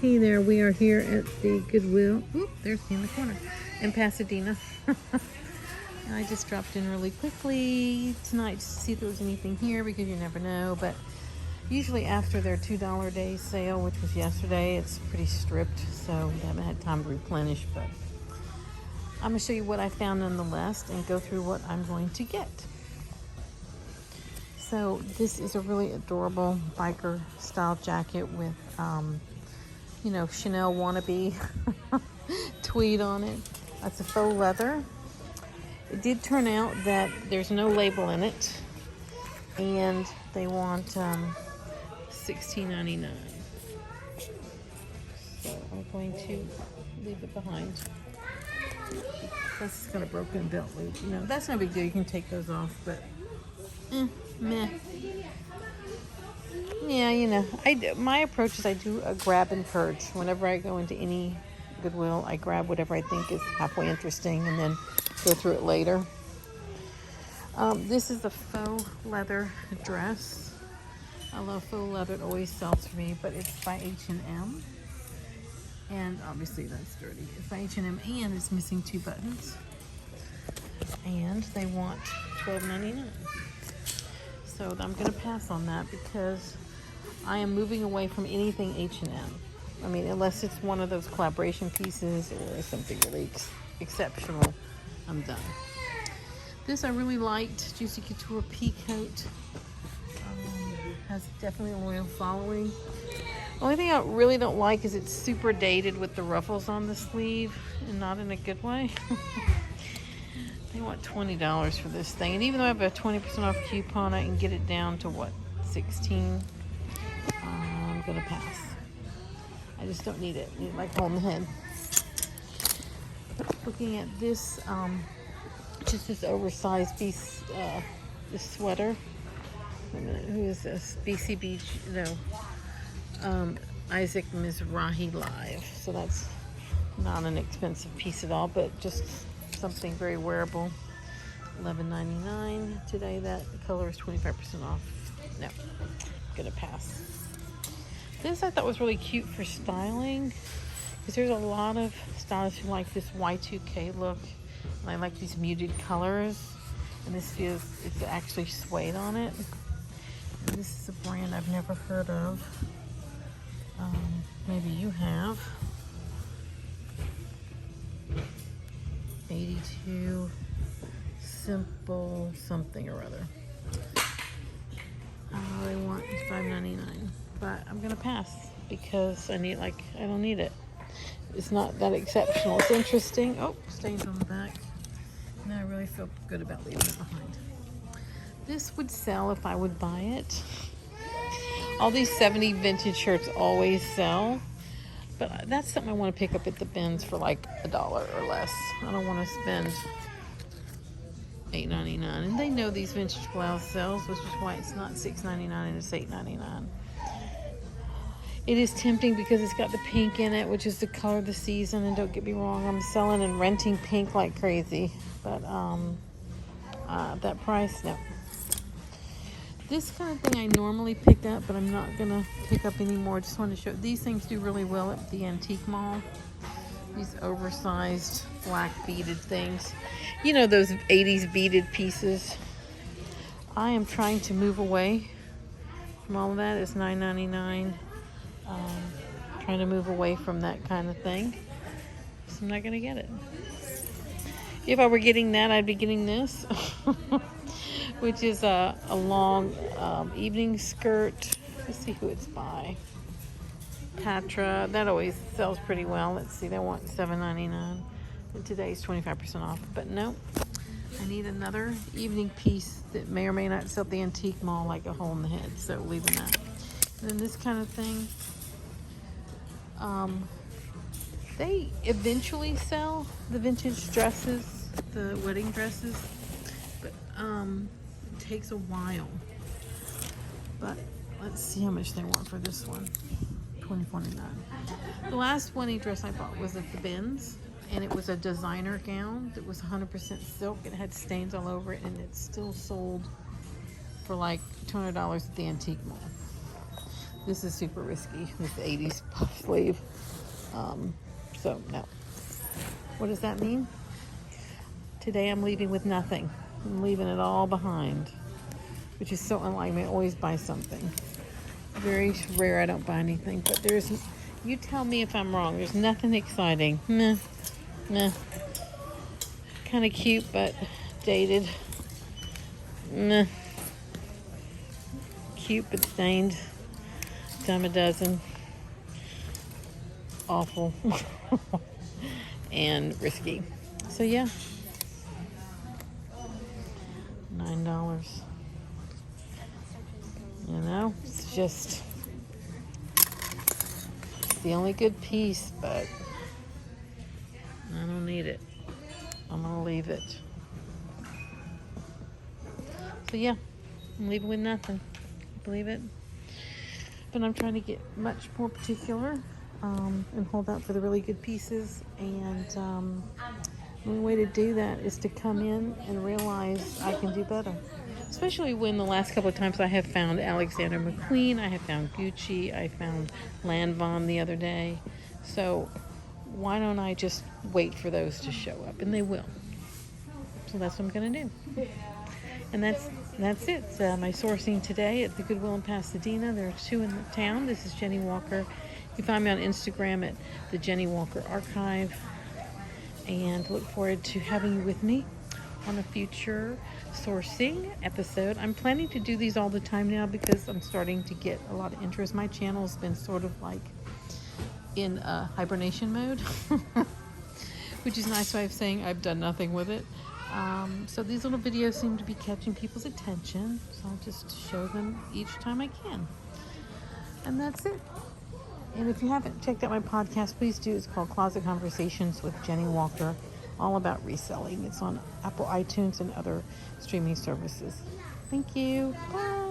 Hey there, we are here at the Goodwill. Oop, there's me in the corner. In Pasadena. I just dropped in really quickly tonight to see if there was anything here because you never know. But usually after their $2 day sale, which was yesterday, it's pretty stripped. So we haven't had time to replenish. But I'm going to show you what I found nonetheless and go through what I'm going to get. So this is a really adorable biker style jacket with, you know, Chanel wannabe tweed on it. That's a faux leather. It did turn out that there's no label in it, and they want $16.99. So I'm going to leave it behind. That's got a broken belt loop. You know, that's no big deal. You can take those off, but meh. Yeah, you know, my approach is I do a grab and purge. Whenever I go into any Goodwill, I grab whatever I think is halfway interesting and then go through it later. This is a faux leather dress. I love faux leather. It always sells for me, but it's by H&M. And obviously that's dirty. It's by H&M and it's missing 2 buttons. And they want $12.99. So I'm going to pass on that because I am moving away from anything H&M. I mean, unless it's one of those collaboration pieces or something really exceptional, I'm done. This I really liked, Juicy Couture Pea Coat. Has definitely a loyal following. Only thing I really don't like is it's super dated with the ruffles on the sleeve and not in a good way. They want $20 for this thing. And even though I have a 20% off coupon, I can get it down to what, 16? I'm gonna pass. I just don't need it. I need it like holding the head. Looking at this, just this oversized piece, this sweater. Wait a minute, who is this? BCB, no. Isaac Mizrahi Live. So that's not an expensive piece at all, but just something very wearable. $11.99 today. That color is 25% off. No, gonna pass. This I thought was really cute for styling because there's a lot of stylists who like this Y2K look, and I like these muted colors. And this feels, it's actually suede on it. And this is a brand I've never heard of. Maybe you have. 82 simple something or other. They want $5.99, but I'm gonna pass because I don't need it. It's not that exceptional. It's interesting. Oh, stains on the back. Now I really feel good about leaving it behind. This would sell if I would buy it. All these 70 vintage shirts always sell. But that's something I want to pick up at the bins for like $1 or less. I don't want to spend $8.99. And they know these vintage blouse sells, which is why it's not $6.99 and it's $8.99. It is tempting because it's got the pink in it, which is the color of the season. And don't get me wrong, I'm selling and renting pink like crazy. But that price, no. This kind of thing I normally pick up, but I'm not going to pick up anymore. Just want to show. These things do really well at the antique mall. These oversized black beaded things. You know, those 80s beaded pieces. I am trying to move away from all of that. It's $9.99. Trying to move away from that kind of thing. So I'm not going to get it. If I were getting that, I'd be getting this. Which is a long evening skirt. Let's see who it's by. Patra. That always sells pretty well. Let's see, they want $7.99. And today's 25% off. But no, I need another evening piece that may or may not sell at the antique mall, like a hole in the head. So leaving that. And then this kind of thing. They eventually sell the vintage dresses, the wedding dresses. But it takes a while. But let's see how much they want for this one. $24.99. The last wedding dress I bought was at the bins, and it was a designer gown that was 100% silk. It had stains all over it, and it's still sold for like $200 at the antique mall. This is super risky, this 80s puff sleeve. So, no. What does that mean? Today I'm leaving with nothing. I'm leaving it all behind, which is so unlike me. I always buy something. Very rare I don't buy anything, but you tell me if I'm wrong. There's nothing exciting. Meh. Kind of cute, but dated. Meh. Cute, but stained. Dime a dozen. Awful. And risky. So yeah. $9. You know, it's just the only good piece, but I don't need it. I'm gonna leave it. So yeah, I'm leaving with nothing. Believe it? But I'm trying to get much more particular and hold out for the really good pieces. And the only way to do that is to come in and realize I can do better. Especially when the last couple of times I have found Alexander McQueen, I have found Gucci, I found Lanvin the other day. So why don't I just wait for those to show up? And they will. So that's what I'm going to do. And that's it. My sourcing today at the Goodwill in Pasadena. There are 2 in the town. This is Jennie Walker. You can find me on Instagram at the Jennie Walker Archive. And look forward to having you with me on a future sourcing episode. I'm planning to do these all the time now because I'm starting to get a lot of interest. My channel's been sort of like in hibernation mode, which is a nice way of saying I've done nothing with it. So these little videos seem to be catching people's attention, so I'll just show them each time I can. And that's it. And if you haven't checked out my podcast, please do. It's called Closet Conversations with Jennie Walker, all about reselling. It's on Apple iTunes and other streaming services. Thank you. Bye.